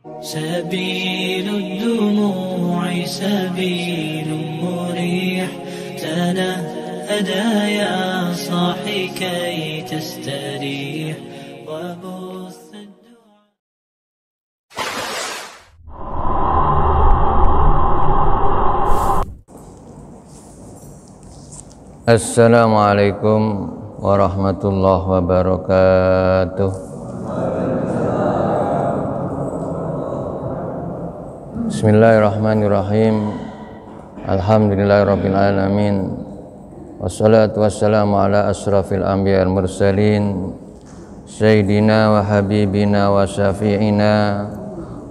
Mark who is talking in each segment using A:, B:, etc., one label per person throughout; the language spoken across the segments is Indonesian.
A: سبيل الدموع سبيل مريح تنهدى يا صاحي كي تستريح وبث الدعاء.
B: Assalamualaikum warahmatullahi wabarakatuh. Bismillahirrahmanirrahim. Alhamdulillahirabbil alamin. Wassalatu wassalamu ala asrafil anbiya'il mursalin sayyidina wa habibina wa syafi'ina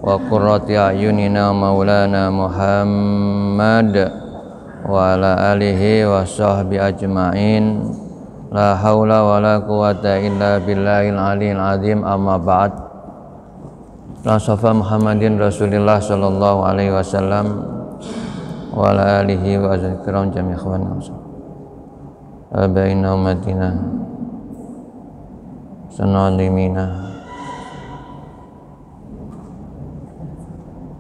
B: wa qurrati a'yunina maulana Muhammad wa ala alihi wa sahbihi ajma'in. La haula wa la quwata illa billahil aliyil azim. Amma ba'd. La safa Muhammadin Rasulillah sallallahu alaihi wasallam wa ala alihi wa azkiram jami' ikhwana abaina umatina sanadimina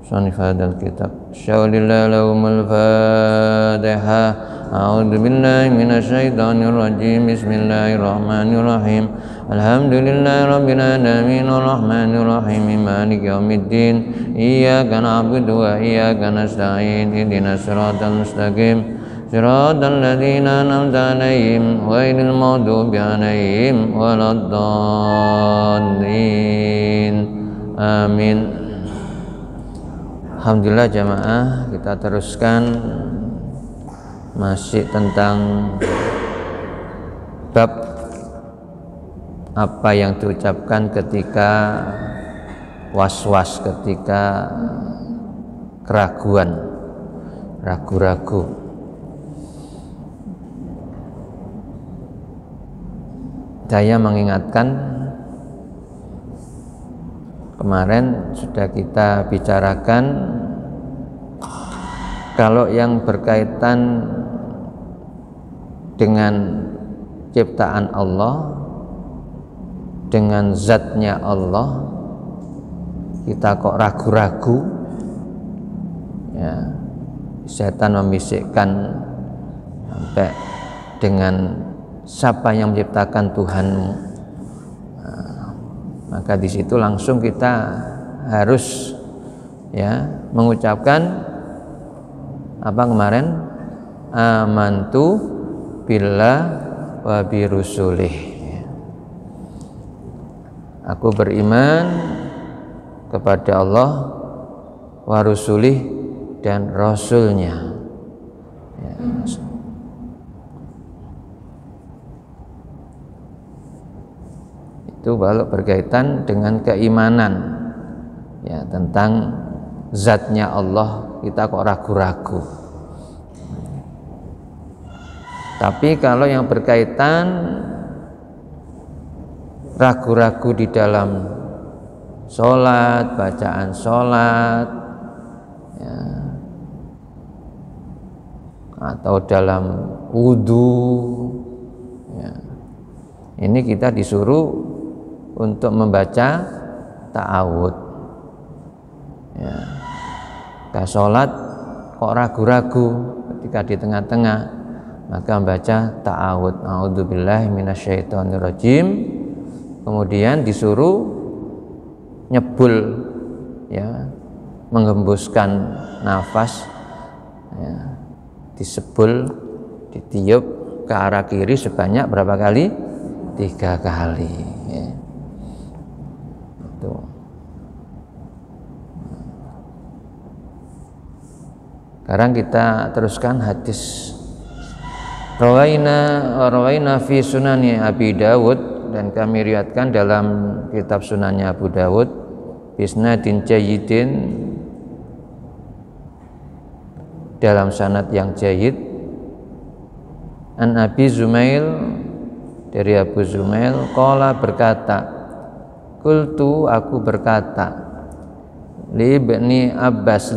B: sanif hadal kitab syaulillahi lahumul fatiha. A'udzu billahi minasyaitonir rajim. Bismillahirrahmanirrahim. Alhamdulillahi rabbil alamin arrahmanir rahim maliki yaumiddin. Iyyaka na'budu wa iyyaka nasta'in. Ihdinas siratal mustaqim siratal ladzina an'amta 'alaihim ghairil maghdubi 'alaihim waladdallin. Amin. Alhamdulillah jamaah, kita teruskan masih tentang bab apa yang diucapkan ketika was-was, ketika keraguan, ragu-ragu. Saya mengingatkan, kemarin sudah kita bicarakan kalau yang berkaitan dengan ciptaan Allah, dengan zatnya Allah, kita kok ragu-ragu, ya, setan membisikkan sampai dengan siapa yang menciptakan Tuhanmu. Nah, maka di situ langsung kita harus, ya, mengucapkan apa kemarin? Amantu billah wa bi rusulih. Aku beriman kepada Allah wa rusulih dan rasulnya. Ya. Itu kalau berkaitan dengan keimanan, ya, tentang zatnya Allah, kita kok ragu-ragu. Tapi kalau yang berkaitan ragu-ragu di dalam sholat, bacaan sholat, ya, atau dalam wudhu, ya, ini kita disuruh untuk membaca ta'awud. Ya. Ketika sholat kok ragu-ragu, ketika di tengah-tengah, maka membaca ta'awud, a'udzubillahi minasyaitonirrajim. Kemudian disuruh nyebul, ya, menghembuskan nafas, ya, disebul, ditiup ke arah kiri sebanyak berapa kali? 3 kali, ya. Itu. Sekarang kita teruskan hadis. Rawaina fi sunani Abi Dawud, dan kami riwayatkan dalam kitab sunannya Abu Dawud bisnadin jayyidin, dalam sanad yang jayyid, an Abi Zumail, dari Abu Zumail, qala berkata, qultu aku berkata, li ibni Abbas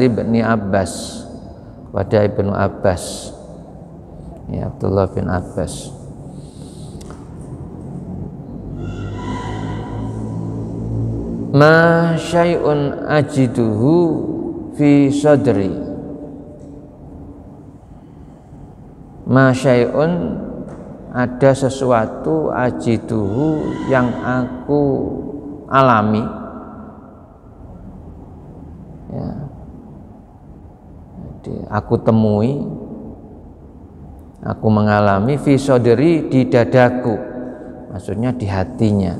B: pada Ibnu Abbas, ya, Abdullah bin Abbas, ma syai'un ajiduhu fi sadri. Ma syai'un, ada sesuatu, ajiduhu, yang aku alami, ya, jadi aku temui, aku mengalami, fi sadri, di dadaku, maksudnya di hatinya.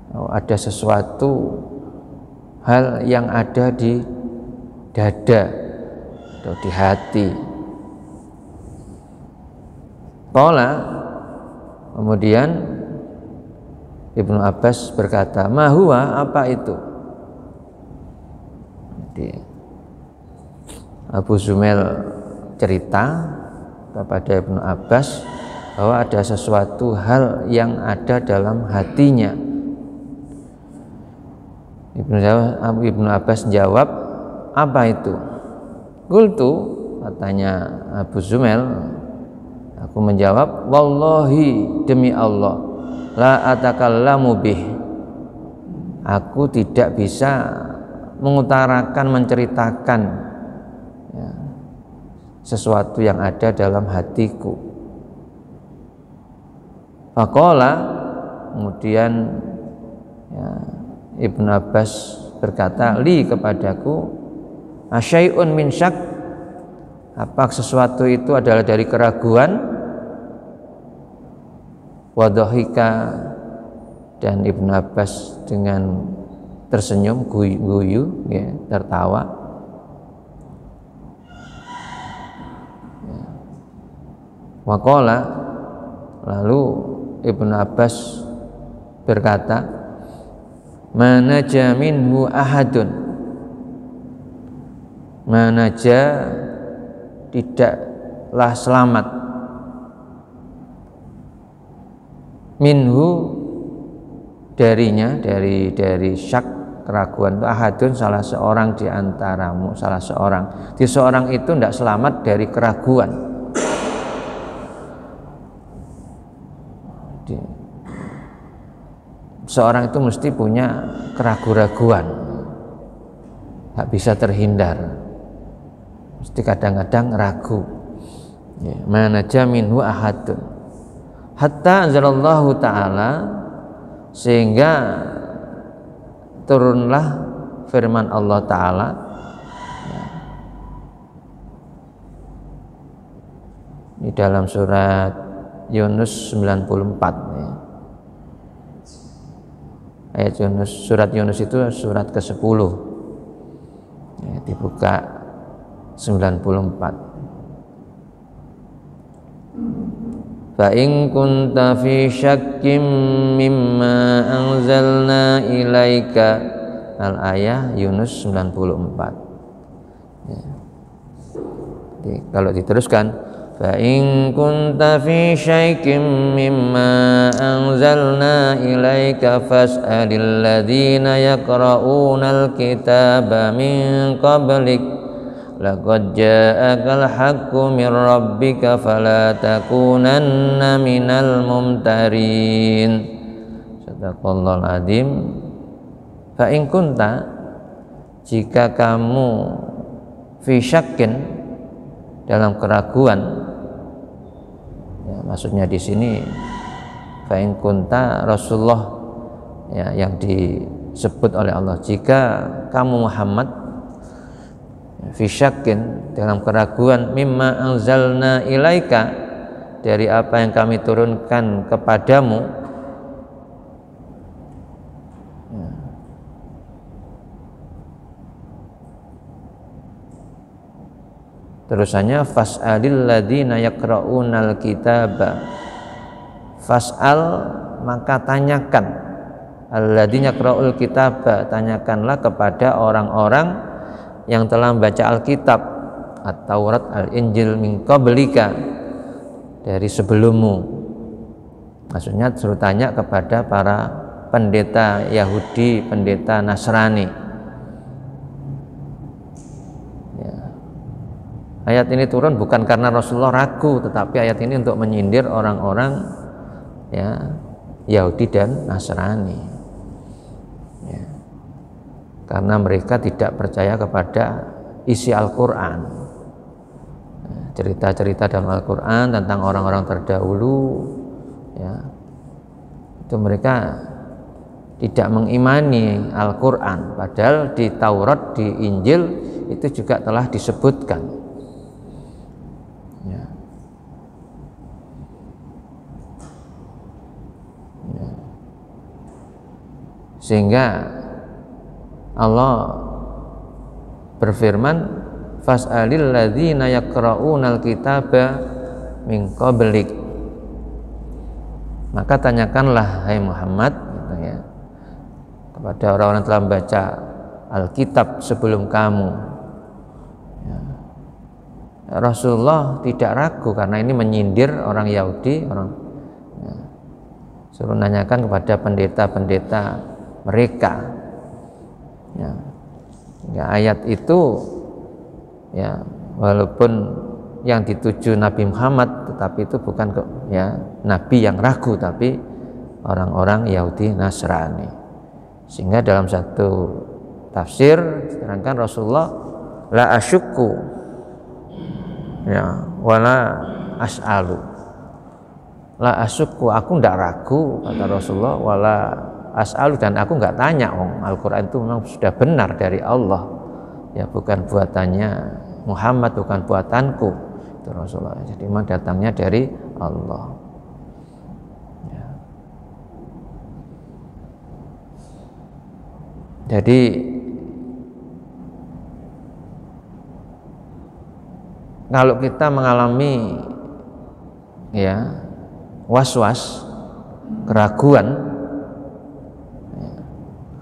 B: Ada sesuatu hal yang ada di dada atau di hati. Qala, kemudian Ibnu Abbas berkata, ma huwa, apa itu? Jadi Abu Zumail cerita kepada Ibnu Abbas bahwa ada sesuatu hal yang ada dalam hatinya. Ibnu Abbas jawab, apa itu? Qultu, katanya Abu Zumail, aku menjawab, wallahi, demi Allah, la atakallamu bih, aku tidak bisa mengutarakan, menceritakan, ya, sesuatu yang ada dalam hatiku. Faqala, kemudian ya, Ibnu Abbas berkata, li, kepadaku, asyai'un min syak, apa sesuatu itu adalah dari keraguan, wadhahika, dan Ibnu Abbas dengan tersenyum, guyu, ya, tertawa. Waqala, lalu Ibnu Abbas berkata, manaja minhu ahadun, manaja, tidaklah selamat, minhu, darinya, dari syak, keraguan itu, ahadun, salah seorang di antaramu, salah seorang. Di seorang itu tidak selamat dari keraguan. Seorang itu mesti punya keraguan-raguan, nggak bisa terhindar, mesti kadang-kadang ragu. Ya, manaja minhu ahadun, hatta anzalallahu ta'ala, sehingga turunlah firman Allah Ta'ala, ya, di dalam surat Yunus 94, ya. Ayat Yunus, surat Yunus itu surat ke-10, ya, dibuka 94. Fa in kunta fi syakkim mimma anzalna ilaika, al-ayah Yunus 94, ya. Jadi, kalau diteruskan, fa in kunta fi syai'in mimma anzalna ilaika fas'alil ladzina yaqra'unal kitaba min qablik laqad ja'akal haqqu min rabbika fala takunanna minal mumtarin. Sadaqallahul adzim. Fa in kunta, jika kamu fi syakkin, dalam keraguan, ya, maksudnya di sini fa in kunta Rasulullah, ya, yang disebut oleh Allah, jika kamu Muhammad fi syakkin, dalam keraguan, mimma anzalna ilaika, dari apa yang kami turunkan kepadamu, ya. Terusannya, fas'alil ladzina yaqra'unal kitaba, fas'al, maka tanyakan, alladzina yaqra'ul kitaba, tanyakanlah kepada orang-orang yang telah membaca Alkitab, At-Taurat, Al-Injil, min qablika, dari sebelummu. Maksudnya suruh tanya kepada para pendeta Yahudi, pendeta Nasrani. Ya. Ayat ini turun bukan karena Rasulullah ragu, tetapi ayat ini untuk menyindir orang-orang, ya, Yahudi dan Nasrani. karena mereka tidak percaya kepada isi Al-Quran. Cerita-cerita dalam Al-Quran tentang orang-orang terdahulu, ya, itu mereka tidak mengimani Al-Quran, padahal di Taurat, di Injil itu juga telah disebutkan, ya. Ya. Sehingga Allah berfirman, fas'alil ladzina yaqra'unal kitaba min qablik, maka tanyakanlah hai Muhammad, gitu ya, kepada orang-orang telah membaca Alkitab sebelum kamu, ya. Rasulullah tidak ragu karena ini menyindir orang Yahudi, ya, suruh nanyakan kepada pendeta-pendeta mereka, ya. Ya, ayat itu, ya, walaupun yang dituju Nabi Muhammad, tetapi itu bukan ya Nabi yang ragu, tapi orang-orang Yahudi Nasrani. Sehingga dalam satu tafsir diterangkan Rasulullah la asyukku, ya, wala as'alu. La asyukku, aku tidak ragu, kata Rasulullah, wala as'alu, dan aku nggak tanya. Al-Quran itu memang sudah benar dari Allah, ya, bukan buatannya Muhammad, bukan buatanku, itu Rasulullah. Jadi memang datangnya dari Allah, ya. Jadi kalau kita mengalami, ya, was-was, keraguan, ya,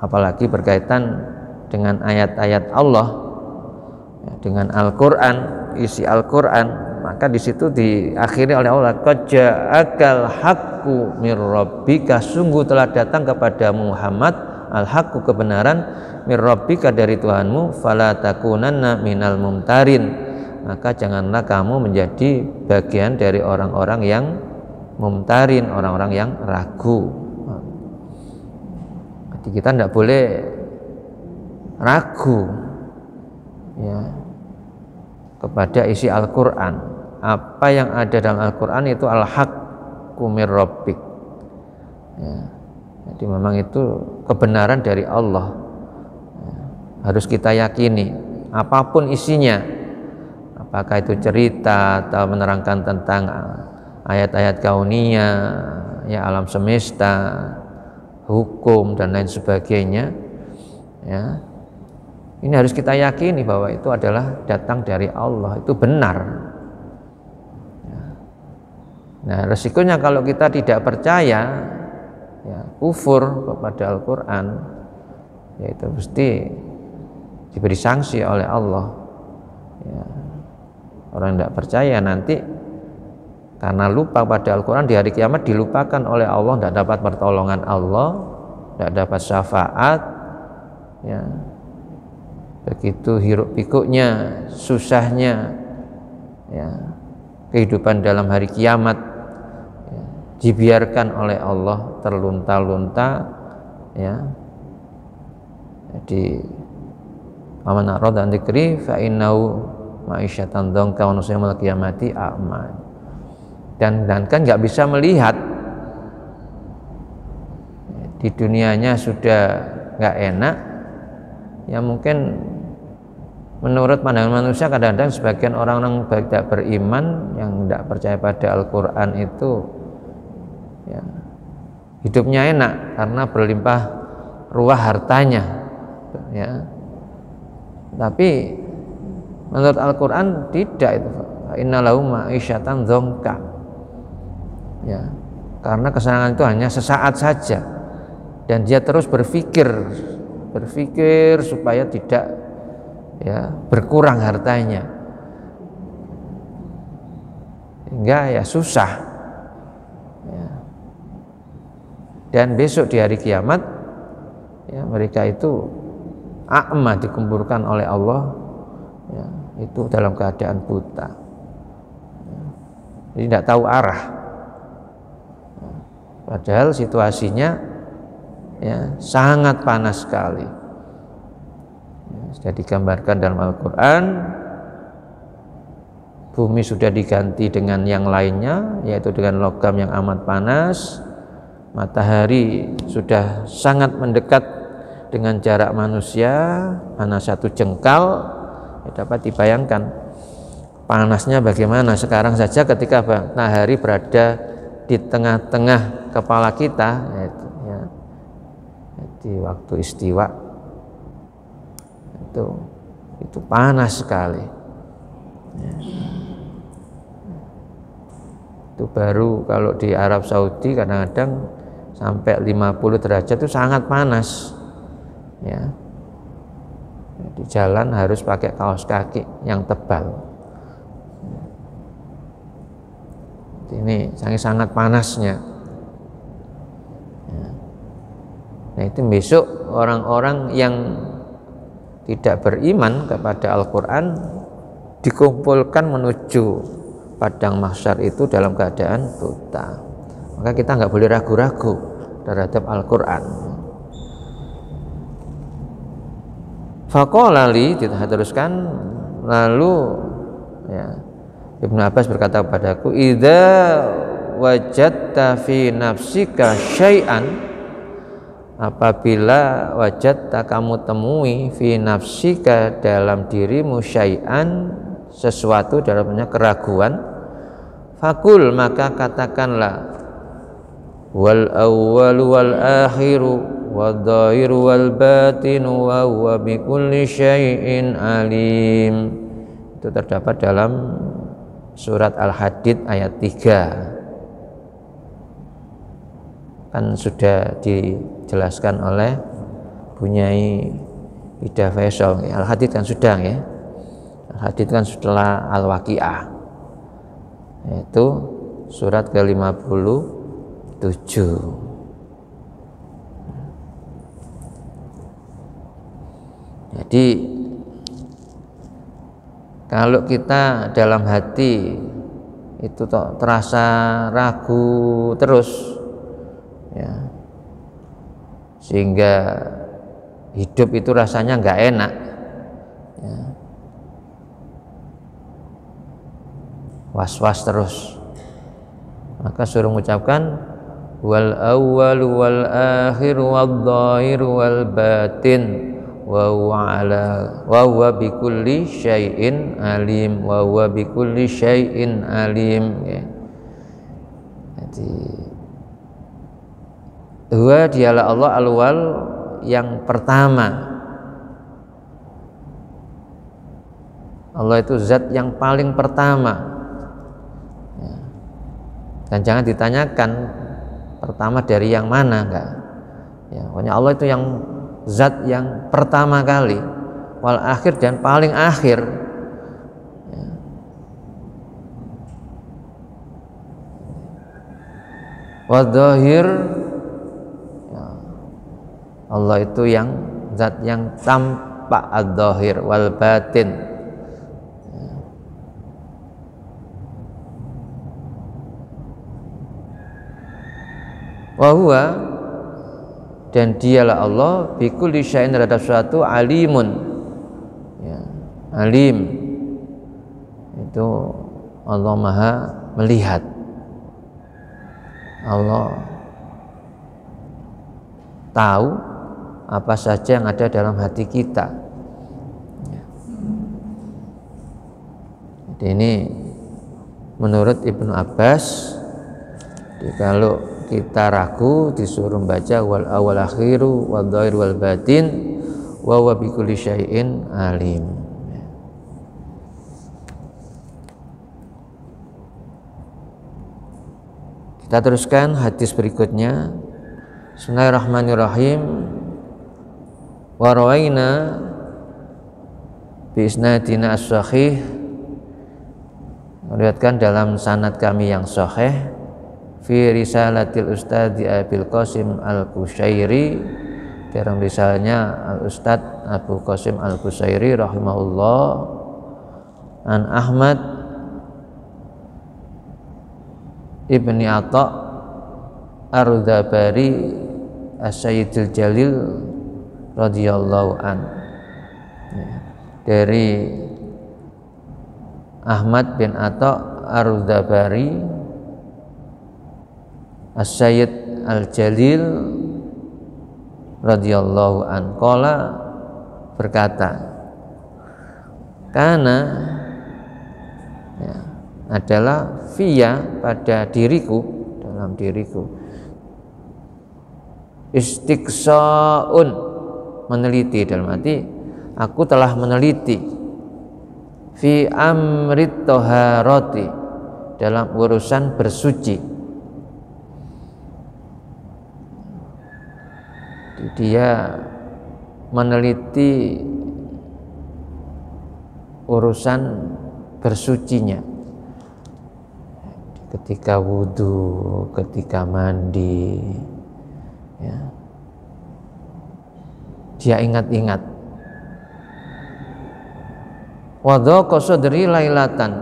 B: apalagi berkaitan dengan ayat-ayat Allah, ya, dengan Al-Quran, isi Al-Quran, maka di situ diakhiri oleh Allah, qad ja'akal haqqu mir rabbika, sungguh telah datang kepada Muhammad al-haqqu, kebenaran, mir rabbika, dari Tuhanmu, fala takunanna minal mumtarin, maka janganlah kamu menjadi bagian dari orang-orang yang mumtarin, orang-orang yang ragu. Jadi kita tidak boleh ragu, ya, kepada isi Al-Quran. Apa yang ada dalam Al-Quran itu al-haqqu mir rabbik, ya. Jadi memang itu kebenaran dari Allah, ya, harus kita yakini apapun isinya, apakah itu cerita atau menerangkan tentang ayat-ayat kauniyah, ya, alam semesta, hukum dan lain sebagainya, ya, ini harus kita yakini bahwa itu adalah datang dari Allah, itu benar, ya. Nah, resikonya kalau kita tidak percaya, ya, kufur kepada Al-Quran, yaitu mesti diberi sanksi oleh Allah, ya. Orang yang tidak percaya nanti karena lupa pada Al-Quran, di hari kiamat dilupakan oleh Allah, tidak dapat pertolongan Allah, tidak dapat syafaat, ya. Begitu hiruk pikuknya, susahnya, ya, kehidupan dalam hari kiamat, ya, dibiarkan oleh Allah terlunta-lunta, ya. Jadi aman arad an dzikri fa innahu ma'isyatan dzanka wa nusyaumul qiyamati a'ma. Dan kan nggak bisa melihat, di dunianya sudah nggak enak, ya, mungkin menurut pandangan manusia kadang-kadang sebagian orang-orang baik tidak beriman yang tidak percaya pada Al-Quran itu, ya, hidupnya enak karena berlimpah ruah hartanya, ya. Tapi menurut Al-Quran tidak, itu innalahu ma'isyatan dzanka, ya, karena kesenangan itu hanya sesaat saja dan dia terus berpikir supaya tidak, ya, berkurang hartanya, hingga, ya, susah, ya. Dan besok di hari kiamat, ya, mereka itu a'ma, dikumpulkan oleh Allah, ya, itu dalam keadaan buta, ya. Jadi tidak tahu arah, ya. Padahal situasinya, ya, sangat panas sekali, Sudah digambarkan dalam Al-Quran, bumi sudah diganti dengan yang lainnya, yaitu dengan logam yang amat panas. Matahari sudah sangat mendekat dengan jarak manusia, hanya 1 jengkal. Ya, dapat dibayangkan panasnya bagaimana sekarang saja ketika matahari berada di tengah-tengah kepala kita, yaitu ya, di waktu istiwa itu panas sekali. Ya. Itu baru kalau di Arab Saudi kadang-kadang sampai 50 derajat itu sangat panas. Ya. Di jalan harus pakai kaos kaki yang tebal. Ini sangat panasnya. Ya. Nah, itu besok orang-orang yang tidak beriman kepada Al-Quran dikumpulkan menuju padang mahsyar itu dalam keadaan buta. Maka kita nggak boleh ragu-ragu terhadap Al-Quran. Faqala li, teruskan, lalu ya, Ibnu Abbas berkata kepadaku, idza wajadta fi nafsika syai'an, apabila wajadta kamu temui fi nafsika dalam dirimu syai'an, sesuatu dalamnya keraguan, fakul, maka katakanlah, wal awwal wal akhiru wal dhahir wal batin wa huwa bikulli syai'in alim. Itu terdapat dalam surat Al-Hadid ayat 3. Kan sudah dijelaskan oleh Bunyai Ida Faisal. Al-Hadid kan sudah ya. Al-Hadid kan setelah Al-Waqi'ah, yaitu surat ke-57. Jadi kalau kita dalam hati itu terasa ragu terus, ya, sehingga hidup itu rasanya nggak enak, ya, was-was terus, maka suruh mengucapkan wal awwal wal akhir wal dhahir wal batin wa huwa bikulli syai'in alim, wa huwa bikulli syai'in alim, ya. Jadi huwa, dialah Allah, al-awwal, yang pertama. Allah itu zat yang paling pertama, ya. Dan jangan ditanyakan pertama dari yang mana, enggak, ya, pokoknya Allah itu yang zat yang pertama kali, wal akhir, dan paling akhir, ya. Wal dhahir, ya, Allah itu yang zat yang tampak, ad-dhahir, wal batin, ya. Wa huwa, dan dialah Allah, bikulli syai'in, terhadap suatu, alimun, ya, alim, itu Allah maha melihat. Allah tahu apa saja yang ada dalam hati kita, ya. Jadi ini menurut Ibnu Abbas, kalau kita ragu disuruh membaca wal awwal akhiru wal dhahir wal batin wa huwa bikulli syai'in alim. Kita teruskan hadis berikutnya. Bismillahirrahmanirrahim. Wa rawaina bi isnadina as-sahih, meriwayatkan dalam sanad kami yang sahih, fi risalatil Ustadz Abil Qasim Al-Qushairi, dalam risalahnya Al-Ustadz Abu Qasim Al-Qushairi rahimahullah, an Ahmad ibni Atha Ar-Dabari As-Sayyidil Jalil radhiyallahu an, dari Ahmad bin Atha Ar-Rudabari As-Sayyid Al-Jalil radhiyallahu an qala berkata, karena adalah via pada diriku, dalam diriku, istiqsaun, meneliti, dalam arti aku telah meneliti, fi amrit toharoti, dalam urusan bersuci. Dia meneliti urusan bersucinya, ketika wudhu, ketika mandi, ya. Dia ingat-ingat. Wadhaqa sadri lailatan,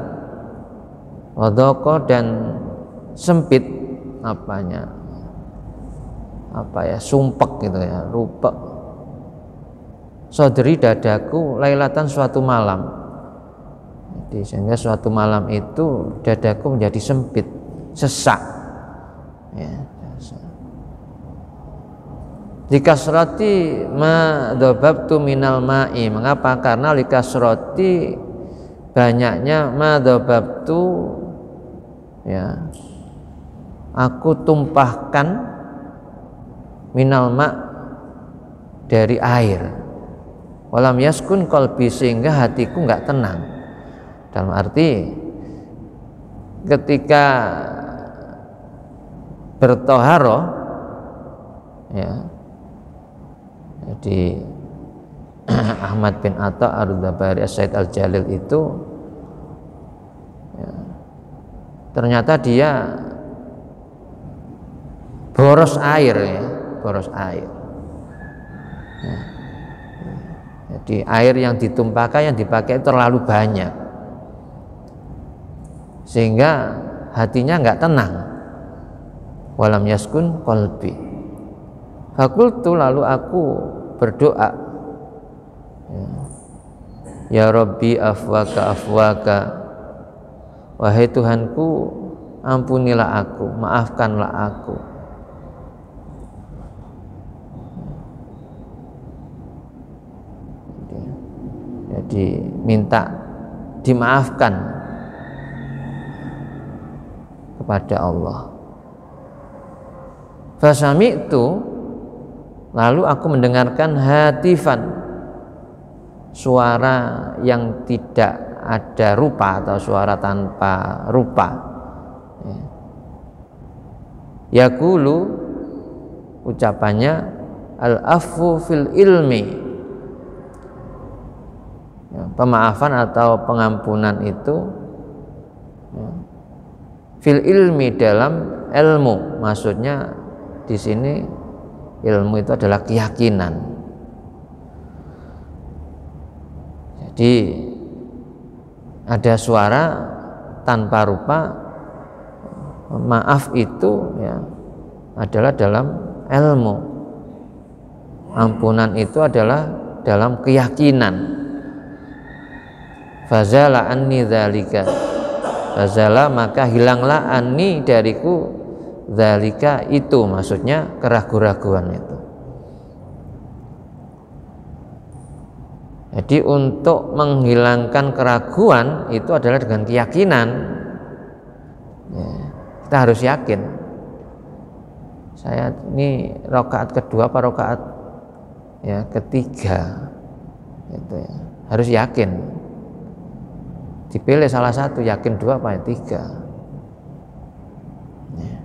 B: wadhaqa dan sempit sumpek gitu ya, rupek. Sadri, dadaku, lailatan, suatu malam. Jadi sehingga suatu malam itu dadaku menjadi sempit, sesak, ya. Likasrati ma dzababtu minal ma'i. Mengapa? Karena likasrati, banyaknya, ma dzababtu, ya, aku tumpahkan, minal ma', dari air. Walam yaskun qalbi, sehingga hatiku enggak tenang. Dalam arti ketika bertoharoh, ya, jadi Ahmad bin Atha Ar-Rudabari As-Sayyid Al-Jalil itu, ya, ternyata dia boros air, ya, boros air, ya. Jadi air yang ditumpahkan, yang dipakai terlalu banyak, sehingga hatinya enggak tenang. Walam yaskun qalbi. Fakultu, lalu aku berdoa, ya Rabbi afwaka afwaka, wahai Tuhanku, ampunilah aku, maafkanlah aku. Jadi minta dimaafkan kepada Allah. Fasami'tu, lalu aku mendengarkan hatifan, suara yang tidak ada rupa atau suara tanpa rupa. Yaqulu, ucapannya, al-afwu fil ilmi, ya, pemaafan atau pengampunan itu, ya, fil ilmi, dalam ilmu. Maksudnya di sini ilmu itu adalah keyakinan. Jadi ada suara tanpa rupa, maaf itu, ya, adalah dalam ilmu. Ampunan itu adalah dalam keyakinan. Fazala anni dzalika, fazala, maka hilanglah, anni, dariku, dzalika, itu, maksudnya keraguan-raguan itu. Jadi untuk menghilangkan keraguan itu adalah dengan keyakinan, ya, kita harus yakin, saya ini rakaat kedua apa rakaat, ya, ketiga, itu, ya, harus yakin. Dipilih salah satu, yakin dua apa tiga, ya.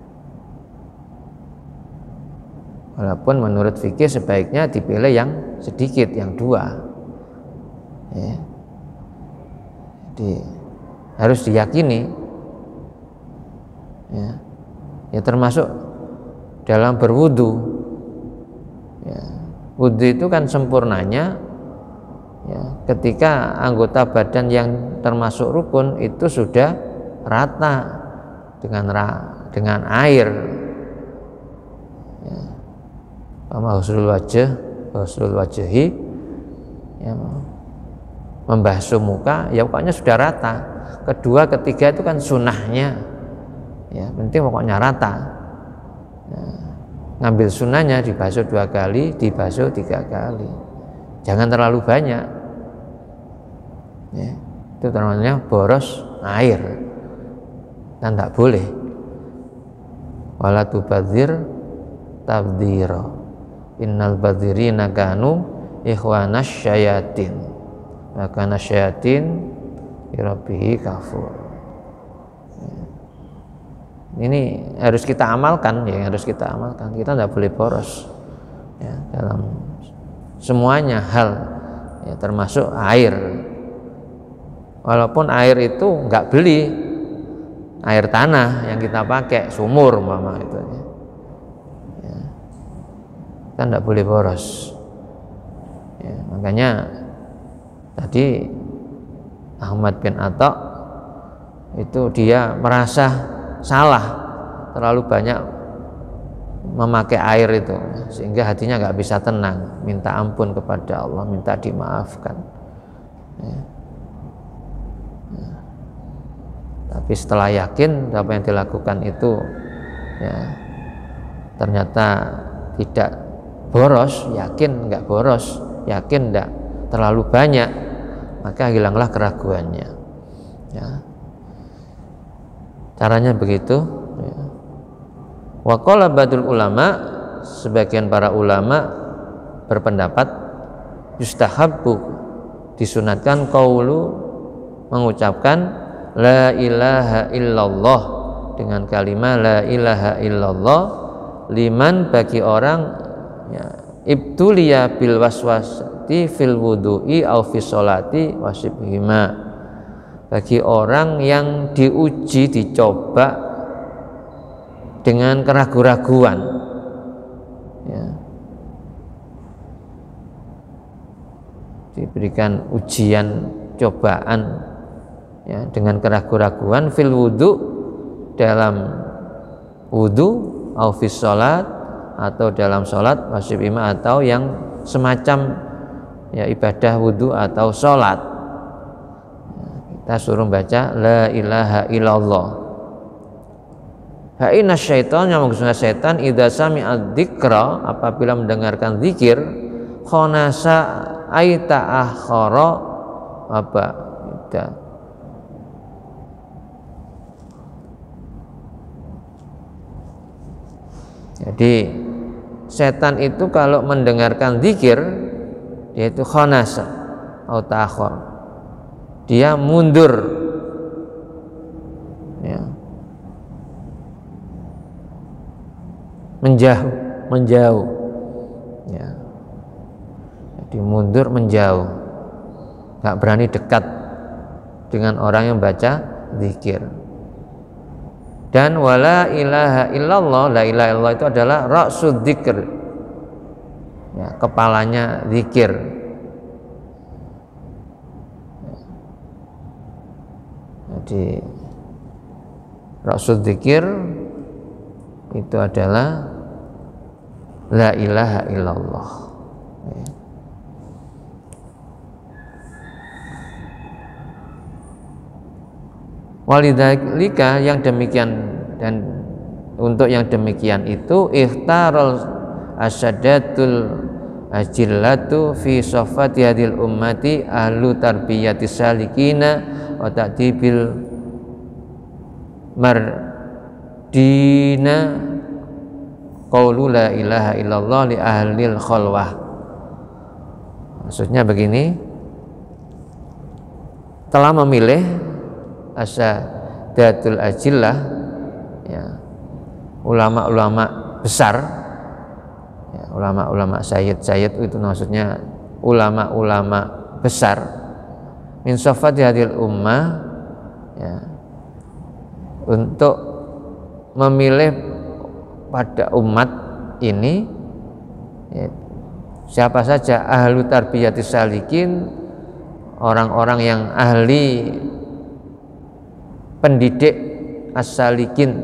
B: Walaupun menurut fikih sebaiknya dipilih yang sedikit, yang dua, ya. Jadi harus diyakini, ya, ya, termasuk dalam berwudu, ya. Wudu itu kan sempurnanya, ya, ketika anggota badan yang termasuk rukun itu sudah rata dengan air, ya. Husnul wajhi, ya, membasuh muka, ya pokoknya sudah rata. Kedua, ketiga itu kan sunnahnya, ya penting pokoknya rata. Nah, ngambil sunnahnya, dibasuh 2 kali, dibasuh 3 kali, jangan terlalu banyak, ya, itu namanya boros air, dan tak boleh. Wala tubadzir tabdzira, innal badzirina kanu ikhwanas syayatin, maka nasyayatin birabbihi kafur. Ini harus kita amalkan, ya, harus kita amalkan. Kita tidak boleh boros, ya, dalam semuanya hal, ya, termasuk air. Walaupun air itu nggak beli, air tanah yang kita pakai, sumur mama itu, ya, kita tidak boleh boros. Ya, makanya tadi Ahmad bin Atta itu dia merasa salah terlalu banyak memakai air itu, sehingga hatinya nggak bisa tenang, minta ampun kepada Allah, minta dimaafkan, ya. Ya. Tapi setelah yakin apa yang dilakukan itu, ya, ternyata tidak boros, yakin nggak boros, yakin nggak terlalu banyak, maka hilanglah keraguannya, ya. Caranya begitu, ya. Wa qala ba'dul ulama, sebagian para ulama berpendapat yustahabbu, disunatkan qaulu, mengucapkan la ilaha illallah, dengan kalimat la ilaha illallah, liman, bagi orang, ya, ibtuliya bil waswasati fil wudu'i au fi sholati wasibhima, bagi orang yang diuji, dicoba dengan keraguan-raguan, ya, diberikan ujian, cobaan, ya, dengan keraguan-raguan fil wudu, dalam wudu, au fi sholat, atau dalam sholat, wasibhima, atau yang semacam, ya, ibadah wudu atau sholat. Kita suruh baca la ilaha illallah. Fa inna syaitan, yang maksudnya setan, idza sami'a dzikra, apabila mendengarkan zikir, khonasa aita akhara, apa itu, jadi setan itu kalau mendengarkan zikir, dia itu khonasa atau ta'akhir, dia mundur, ya, menjauh, ya, jadi mundur, menjauh, nggak berani dekat dengan orang yang baca zikir. Dan wala ilaha illallah, la ilaha illallah itu adalah ra'sud dzikr, ya, kepalanya zikir. Jadi ra'sud dzikir itu adalah la ilaha illallah, ya. Walidzalika, yang demikian, dan untuk yang demikian itu ikhtarul asyadatul ajillatu fi safati hadil ummati ahlu tarbiyati salikina wa ta'dibil mardina qaulu la ilaha illallah li ahlil khalwah. Maksudnya begini, telah memilih asyadatul ajillah, ya, ulama-ulama besar, ya, ulama-ulama sayyid itu maksudnya ulama-ulama besar, min safati hadil ummah, ya, untuk memilih pada umat ini, ya, siapa saja ahlu tarbiyatis salikin, orang-orang yang ahli pendidik as-salikin.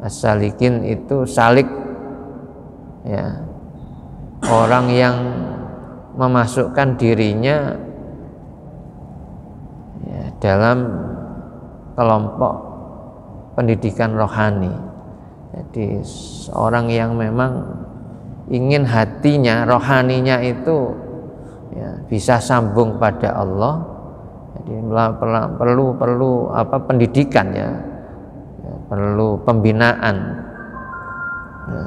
B: As-salikin itu salik, ya, orang yang memasukkan dirinya dalam kelompok pendidikan rohani. Jadi seorang yang memang ingin hatinya, rohaninya itu ya, bisa sambung pada Allah, jadi perlu pendidikan ya, perlu pembinaan, ya,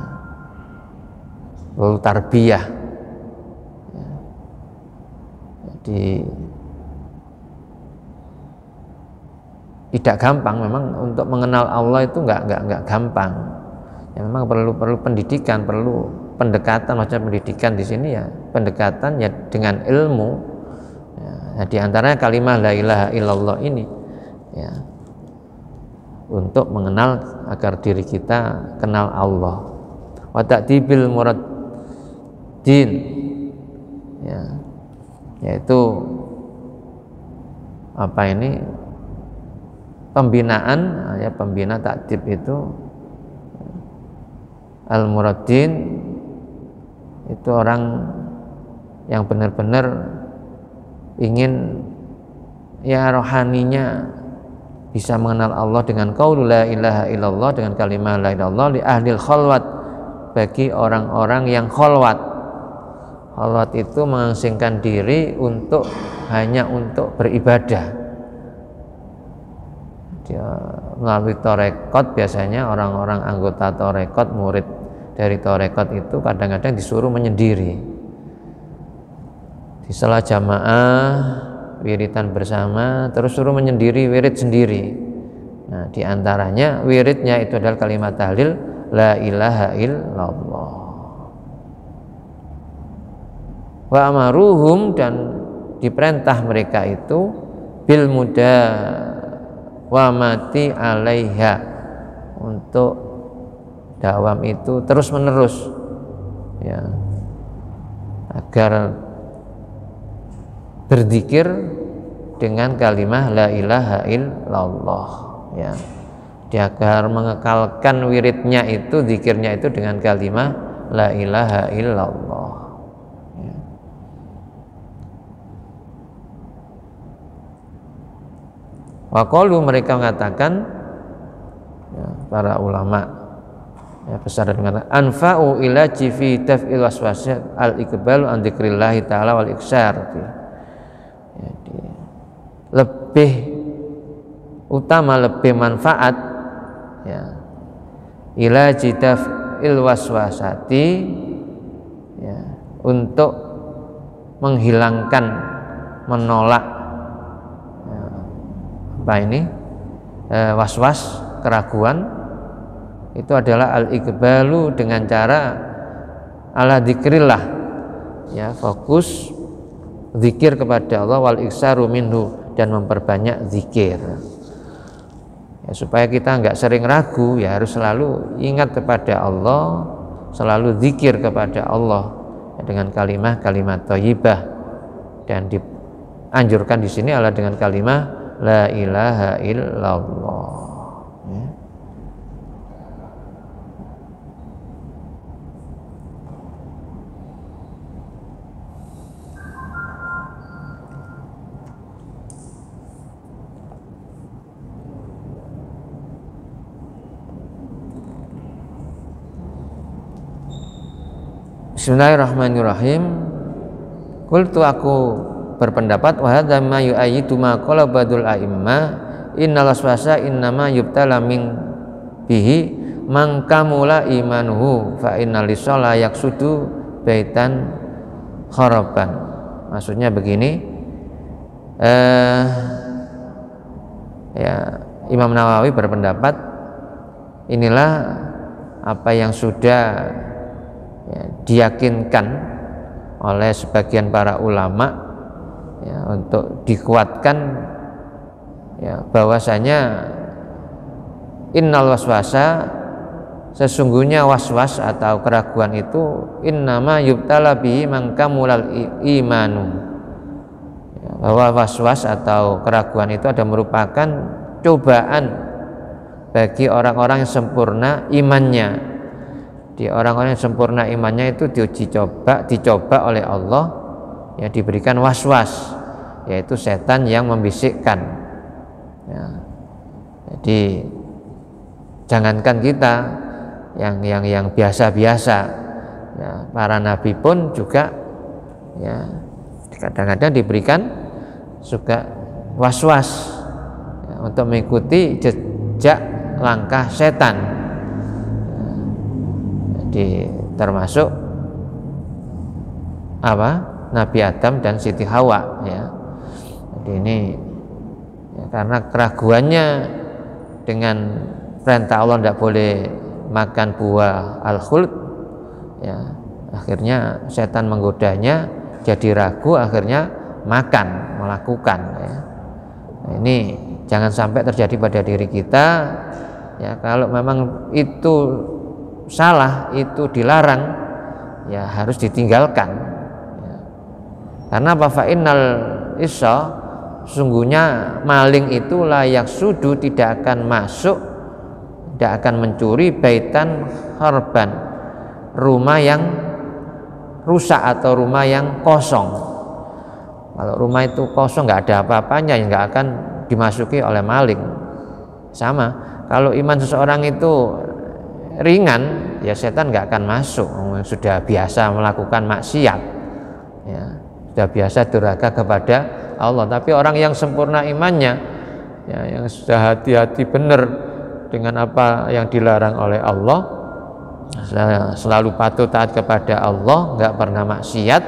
B: perlu tarbiyah. Ya. Jadi tidak gampang memang untuk mengenal Allah itu nggak gampang. Ya, memang perlu pendidikan, perlu pendekatan. Macam pendidikan di sini ya pendekatan ya dengan ilmu. Ya, nah, di antaranya kalimat la ilaha illallah ini ya untuk mengenal agar diri kita kenal Allah. Wa ta'dibil muraddin ya, yaitu apa ini pembinaan ya, pembina ta'dib itu al-muraddin itu orang yang benar-benar ingin ya rohaninya bisa mengenal Allah dengan qaul la ilaha illallah, dengan kalimat la ilaha illallah li ahlil khalwat, bagi orang-orang yang khalwat. Khalwat itu mengasingkan diri hanya untuk beribadah. Dia melalui tarekat, biasanya orang-orang anggota tarekat, murid dari tarekat itu kadang-kadang disuruh menyendiri di salah jamaah, wiridan bersama, terus suruh menyendiri, wirid sendiri. Nah, diantaranya wiridnya itu adalah kalimat tahlil la ilaha illallah. Wa amaruhum, dan diperintah mereka itu bil mudawamati alaiha, untuk dawam itu terus menerus ya, agar berzikir dengan kalimah la ilaha illallah ya, agar mengekalkan wiridnya itu, zikirnya itu dengan kalimah la ilaha illallah ya. Wa qalu, mereka mengatakan ya, para ulama ya, besar dan mengatakan anfa'u ila fi taf'il waswasyat al-iqbalu an dzikrillah ta'ala wal iksar. Jadi lebih utama, lebih manfaat ya, ila taf'il waswasati ya, untuk menghilangkan, menolak ya, apa ini waswas, keraguan, itu adalah al-iqbalu dengan cara ala dzikrillah ya, fokus zikir kepada Allah, wal iksaru minhu, dan memperbanyak zikir ya, supaya kita enggak sering ragu ya, harus selalu ingat kepada Allah, selalu zikir kepada Allah ya, dengan kalimat thayyibah, dan dianjurkan di sini adalah dengan kalimat la ilaha illallah ya. Bismillahirrahmanirrahim. Qultu, aku berpendapat, wa hadza ma yu'ayyidu ma qala badul a'imma innal waswasa innama yubtala min bihi man kamula imanuhu fa innal lisala yaksudu baitan kharaban. Maksudnya begini, ya, Imam Nawawi berpendapat inilah apa yang sudah ya, diyakinkan oleh sebagian para ulama ya, untuk dikuatkan ya, bahwasanya innal waswasa, sesungguhnya waswas atau keraguan itu innama yubtala bihi man kamulal imanu ya, bahwa waswas atau keraguan itu ada merupakan cobaan bagi orang-orang yang sempurna imannya. Di orang-orang yang sempurna imannya itu dicoba oleh Allah ya, diberikan waswas, yaitu setan yang membisikkan Ya. Jadi jangankan kita yang biasa-biasa, ya, para nabi pun juga ya kadang-kadang diberikan juga was-was ya, untuk mengikuti jejak langkah setan. Ya. Jadi termasuk apa? Nabi Adam dan Siti Hawa ya. Jadi ini ya, karena keraguannya dengan perintah Allah tidak boleh makan buah al-khuld ya, akhirnya setan menggodanya, jadi ragu, akhirnya melakukan ya. Nah, ini jangan sampai terjadi pada diri kita ya. Kalau memang itu salah, itu dilarang ya, harus ditinggalkan ya. Karena apa? Fa'innal isya, sungguhnya maling itu layak sudu, tidak akan masuk, tidak akan mencuri baitan harban, rumah yang rusak atau rumah yang kosong. Kalau rumah itu kosong, nggak ada apa-apanya, ya nggak akan dimasuki oleh maling. Sama, kalau iman seseorang itu ringan, ya setan nggak akan masuk. Sudah biasa melakukan maksiat, ya, sudah biasa durhaka kepada Allah. Tapi orang yang sempurna imannya, ya, yang sudah hati-hati benar dengan apa yang dilarang oleh Allah, selalu patuh taat kepada Allah, nggak pernah maksiat,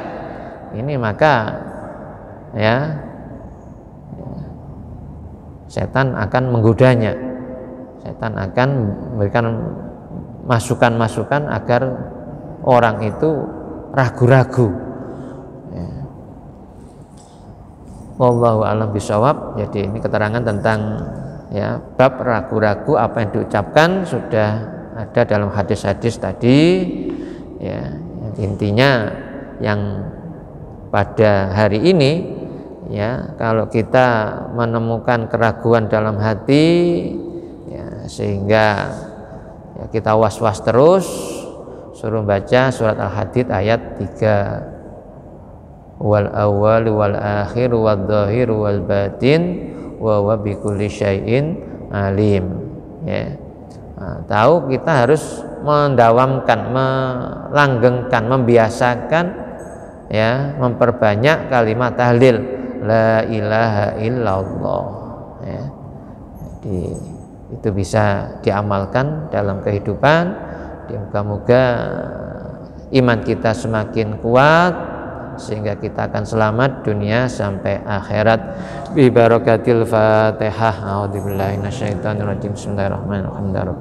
B: ini maka ya setan akan menggodanya, setan akan memberikan masukan-masukan agar orang itu ragu-ragu ya. Wallahu a'lam bishawab. Jadi ini keterangan tentang ya bab ragu-ragu apa yang diucapkan sudah ada dalam hadis-hadis tadi ya. Intinya yang pada hari ini ya, kalau kita menemukan keraguan dalam hati ya, sehingga ya, kita was-was terus, suruh baca surat Al-Hadid ayat 3, wal awwal wal akhir wal dhahir wal batin wa huwa bikulli syai'in alim ya. Nah, tahu kita harus mendawamkan, melanggengkan, membiasakan ya, memperbanyak kalimat tahlil la ilaha illallah ya. Jadi itu bisa diamalkan dalam kehidupan. Moga-moga iman kita semakin kuat sehingga kita akan selamat dunia sampai akhirat. Bi barakatil Fatihah. A'udzubillahi minasyaitonirrajim. Bismillahirrahmanirrahim.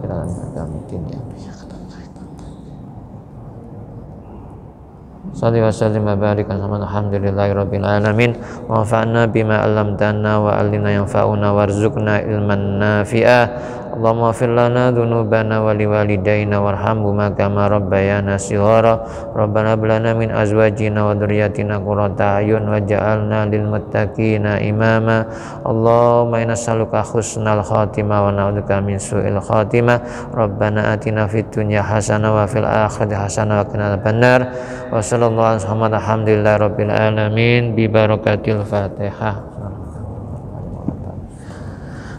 B: Salli wa sallim wa barik alhamdulillahi rabbil alamin wa fa'na bima 'allamtana wa 'allimna yanfa'una warzuqna ilman nafi'a. Allahumma ighfir lana dzunubana wa liwalidayna warhamhuma kama rabbayana shighara. Rabbana hab lana min azwajina wa dhurriyyatina qurrata a'yun waj'alna lil muttaqina imama. Allahumma inna nas'aluka husnal khatimah wa na'udzubika min su'il khatimah. Rabbana atina fid dunya hasanah wa fil akhirati hasanah wa qina adzabannar. Wa sallallahu alaihi wasallam. Alhamdulillahi rabbil alamin bi barakatil Fatihah.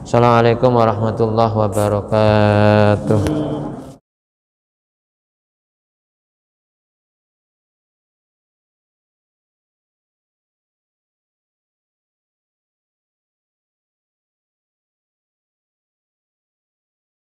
B: Assalamualaikum warahmatullahi wabarakatuh.